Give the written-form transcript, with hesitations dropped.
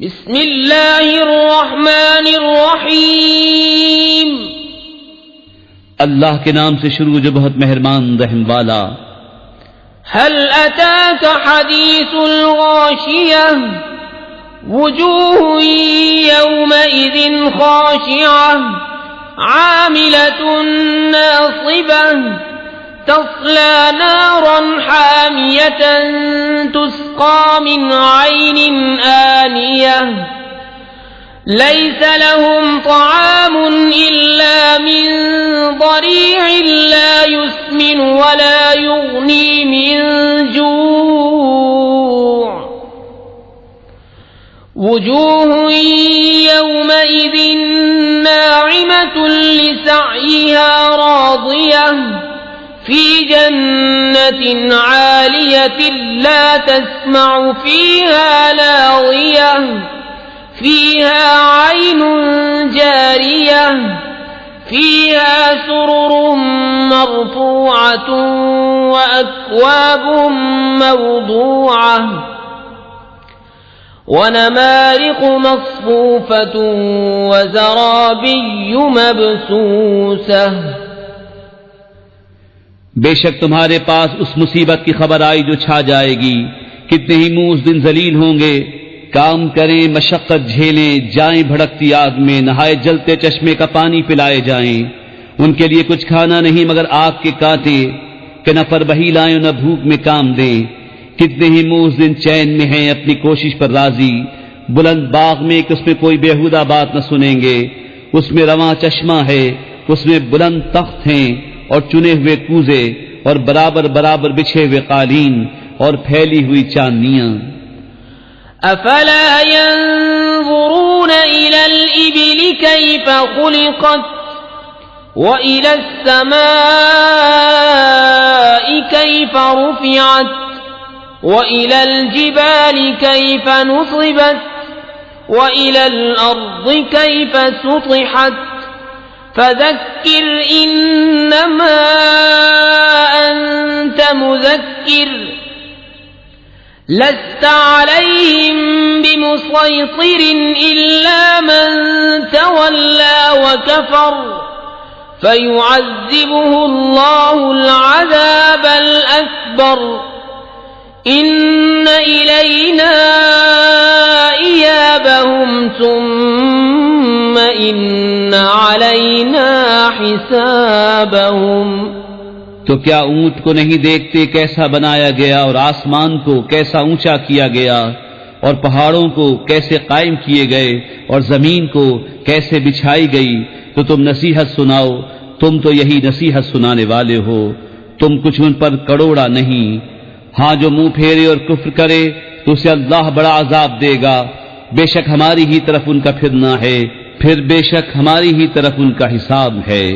बिस्मिल्लाहिर्रहमानिर्रहीम। अल्लाह के नाम से शुरू जो बहुत मेहरबान रहम वाला। हल अताक हदीसुल गाशियह वुजूह यौमइज़िन खाशिअह आमिलतुन नासिबह तस्ला नारन हामियतन तुस्का मिन ऐनिन आनियह लैस लहुम तआमुन इल्ला मिन ज़रीअन ला युस्मिन वला युग़नी मिन जूअ वुजूह यौमइज़िन नाइमतुन लिसअयिहा राज़ियह फी जन्नतिन आलियतिन ला तस्मअु फीहा लाग़ियह फीहा ऐनुन जारियह फीहा सुरुरुम मरफूअतुन व अक्वाबुम मवदूअह व नमारिक़ु मस्फूफ़तुन व ज़राबिय्यु मबसूसह। बेशक तुम्हारे पास उस मुसीबत की खबर आई जो छा जाएगी। कितने ही मुंह उस दिन जलील होंगे। काम करें, मशक्कत झेलें, जाएं भड़कती आग में, नहाए जलते चश्मे का पानी पिलाए जाएं। उनके लिए कुछ खाना नहीं मगर आग के कांटे कि न फरबही लाएं न भूख में काम दें। कितने ही मुंह उस दिन चैन में हैं, अपनी कोशिश पर राजी, बुलंद बाग में कि उसमें कोई बेहुदा बात न सुनेंगे। उसमें रवां चश्मा है, उसमें बुलंद तख्त हैं और चुने हुए कूजे और बराबर बराबर बिछे हुए कालीन और फैली हुई चांदनियां। अफला यंज़ुरून इलल इबिली कैफ़ खुलिक़त व इलस समाई कैफ़ रुफ़िअत व इलल जिबाली कैफ़ नुसिबत व इलल अर्ज़ि कैफ़ सुतिहत फज़क्किर इन्नमा अंत मुज़क्किर लस्त अलैहिम बिमुसैतिरिन इल्ला मन तवल्ला व कफर फयुअज़्ज़िबुहु अल्लाहुल अज़ाबल अकबर इन्न इलैना इयाबहुम सुम्म इन्न अलैना हिसाबहुम। तो क्या ऊंट को नहीं देखते कैसा बनाया गया और आसमान को कैसा ऊंचा किया गया और पहाड़ों को कैसे कायम किए गए और जमीन को कैसे बिछाई गई। तो तुम नसीहत सुनाओ, तुम तो यही नसीहत सुनाने वाले हो, तुम कुछ उन पर कड़ोड़ा नहीं। हाँ, जो मुंह फेरे और कुफ्र करे तो उसे अल्लाह बड़ा अजाब देगा। बेशक हमारी ही तरफ उनका फिरना है, फिर बेशक हमारी ही तरफ उनका हिसाब है।